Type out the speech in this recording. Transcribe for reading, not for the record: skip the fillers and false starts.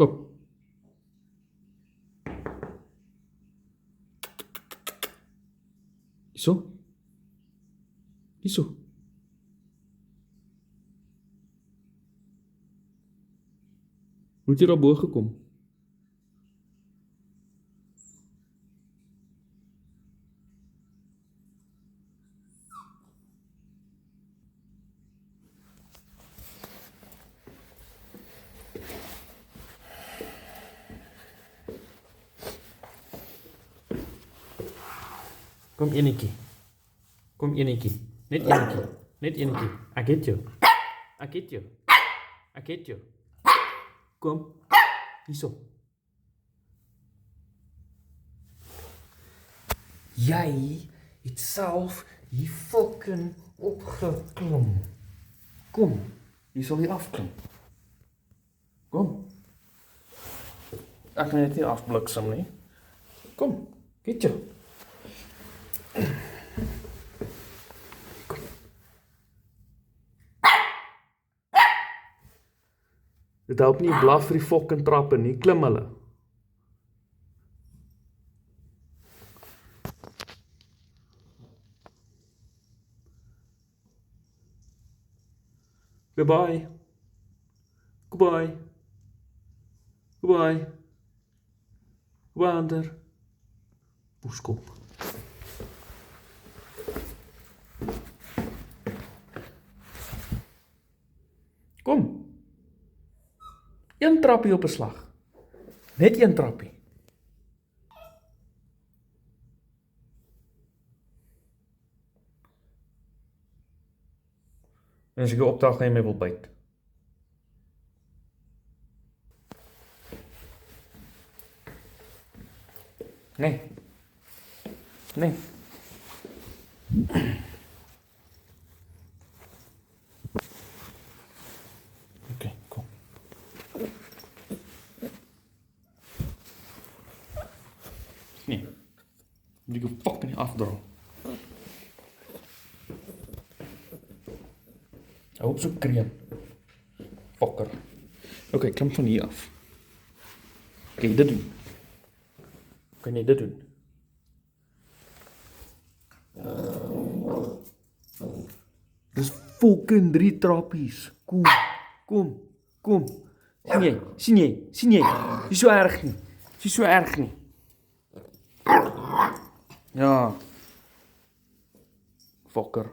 Kom. Hierso. Hierso. Hoe het jy daar bo gekom? Kom enetjie. Kom enetjie. Net enetjie. Net enetjie. Ek het jou. Ek het jou. Ek het jou. Kom. Hierso. Jy het self hier fucking opgeklim. Kom. Jy sal hier afklim. Kom. Ek kan net nie afbliksem nie. Kom. Get jou. Kom. Dit help nie blaf vir die fucking trappe nie, klim hulle. Goodbye. Goodbye. Goodbye. Wander. Poeskop. Kom. Een trappie op 'n slag. Net een trappie. En as ek jou opdag gaan jy my wil byt. Nee. Nee. Oké, kom. Nee. Moet ek jou fucking nie afdra. Hou op so kreun. Fokker. Oké, klim van hier af. Kan jy dit doen? Kan jy dit doen? Dis fucking 3 trappies. Kom, kom, kom. Sien jy? Sien jy? Sien jy? Dis so erg nie. Dis so erg nie. Ja. Fokker.